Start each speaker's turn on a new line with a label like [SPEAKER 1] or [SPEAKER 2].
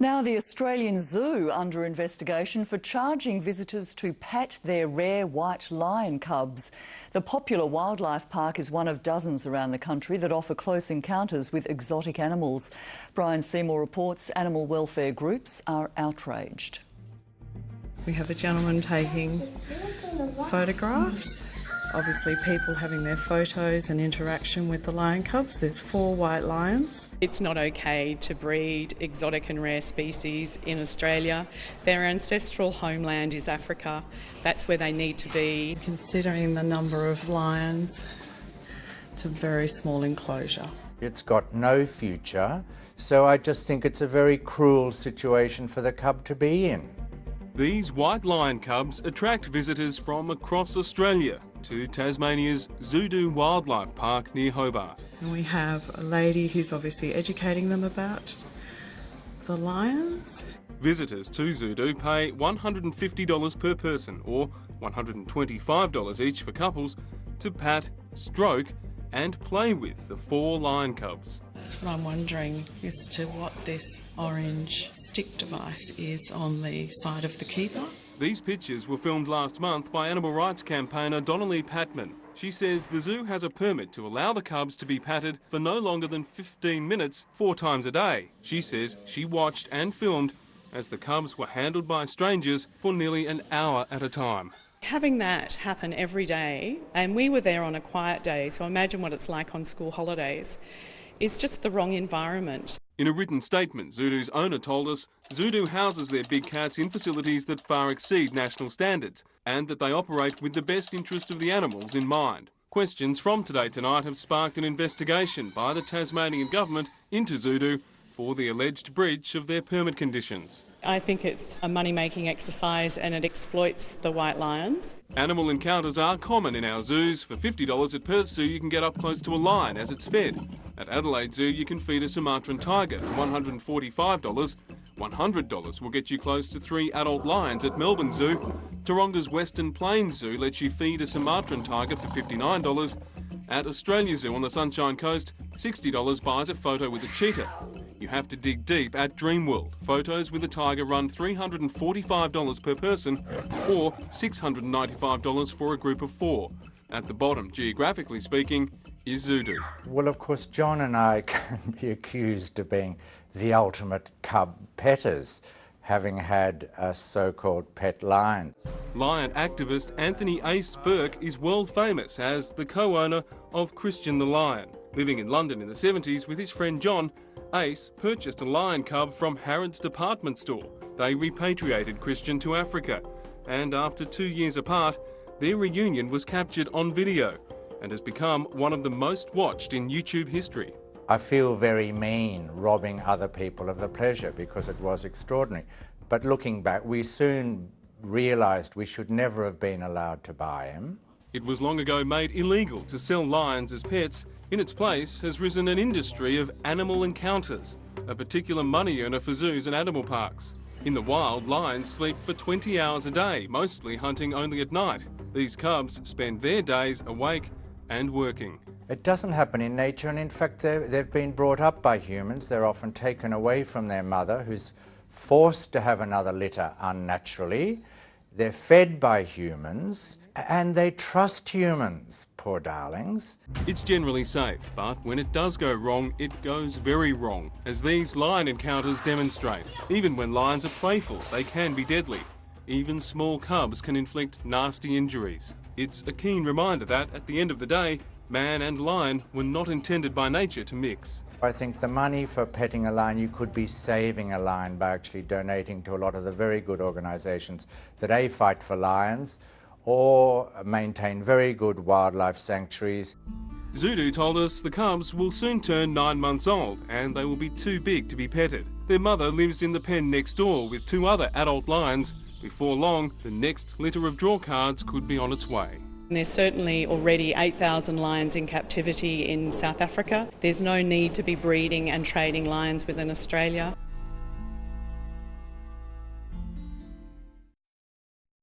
[SPEAKER 1] Now, the Australian Zoo under investigation for charging visitors to pat their rare white lion cubs. The popular wildlife park is one of dozens around the country that offer close encounters with exotic animals. Bryan Seymour reports animal welfare groups are outraged.
[SPEAKER 2] We have a gentleman taking photographs. Obviously people having their photos and interaction with the lion cubs. There's 4 white lions.
[SPEAKER 3] It's not okay to breed exotic and rare species in Australia. Their ancestral homeland is Africa. That's where they need to be.
[SPEAKER 2] Considering the number of lions, it's a very small enclosure.
[SPEAKER 4] It's got no future, so I just think it's a very cruel situation for the cub to be in.
[SPEAKER 5] These white lion cubs attract visitors from across Australia to Tasmania's cubs.The Wildlife Park near Hobart.
[SPEAKER 2] And we have a lady who's obviously educating them about the lions.
[SPEAKER 5] Visitors to cubs.The pay $150 per person, or $125 each for couples, to pat, stroke and play with the 4 lion cubs.
[SPEAKER 2] That's what I'm wondering as to what this orange stick device is on the side of the keeper.
[SPEAKER 5] These pictures were filmed last month by animal rights campaigner Donnelly Patman. She says the zoo has a permit to allow the cubs to be patted for no longer than 15 minutes, 4 times a day. She says she watched and filmed as the cubs were handled by strangers for nearly an hour at a time.
[SPEAKER 3] Having that happen every day, and we were there on a quiet day, so imagine what it's like on school holidays, it's just the wrong environment.
[SPEAKER 5] In a written statement, cubs.The's owner told us cubs.The houses their big cats in facilities that far exceed national standards and that they operate with the best interest of the animals in mind. Questions from Today Tonight have sparked an investigation by the Tasmanian government into cubs.The for the alleged breach of their permit conditions.
[SPEAKER 3] I think it's a money-making exercise and it exploits the white lions.
[SPEAKER 5] Animal encounters are common in our zoos. For $50 at Perth Zoo you can get up close to a lion as it's fed. At Adelaide Zoo you can feed a Sumatran tiger for $145. $100 will get you close to 3 adult lions at Melbourne Zoo. Taronga's Western Plains Zoo lets you feed a Sumatran tiger for $59. At Australia Zoo on the Sunshine Coast, $60 buys a photo with a cheetah. You have to dig deep at Dreamworld. Photos with a tiger run $345 per person or $695 for a group of 4. At the bottom, geographically speaking, is cubs.The.
[SPEAKER 4] Well, of course, John and I can be accused of being the ultimate cub petters, having had a so-called pet lion.
[SPEAKER 5] Lion activist Anthony Ace Burke is world famous as the co-owner of Christian the Lion. Living in London in the 70s with his friend John, Ace purchased a lion cub from Harrods department store. They repatriated Christian to Africa, and after 2 years apart, their reunion was captured on video and has become one of the most watched in YouTube history.
[SPEAKER 4] I feel very mean robbing other people of the pleasure because it was extraordinary. But looking back, we soon realised we should never have been allowed to buy him.
[SPEAKER 5] It was long ago made illegal to sell lions as pets. In its place has risen an industry of animal encounters, a particular money earner for zoos and animal parks. In the wild, lions sleep for 20 hours a day, mostly hunting only at night. These cubs spend their days awake and working.
[SPEAKER 4] It doesn't happen in nature, and in fact they've been brought up by humans. They're often taken away from their mother, who's forced to have another litter unnaturally. They're fed by humans, and they trust humans, poor darlings.
[SPEAKER 5] It's generally safe, but when it does go wrong, it goes very wrong, as these lion encounters demonstrate. Even when lions are playful, they can be deadly. Even small cubs can inflict nasty injuries. It's a keen reminder that, at the end of the day, man and lion were not intended by nature to mix.
[SPEAKER 4] I think the money for petting a lion, you could be saving a lion by actually donating to a lot of the very good organisations that A, fight for lions or maintain very good wildlife sanctuaries.
[SPEAKER 5] cubs.The told us the cubs will soon turn 9 months old and they will be too big to be petted. Their mother lives in the pen next door with 2 other adult lions. Before long, the next litter of draw cards could be on its way.
[SPEAKER 3] There's certainly already 8,000 lions in captivity in South Africa. There's no need to be breeding and trading lions within Australia.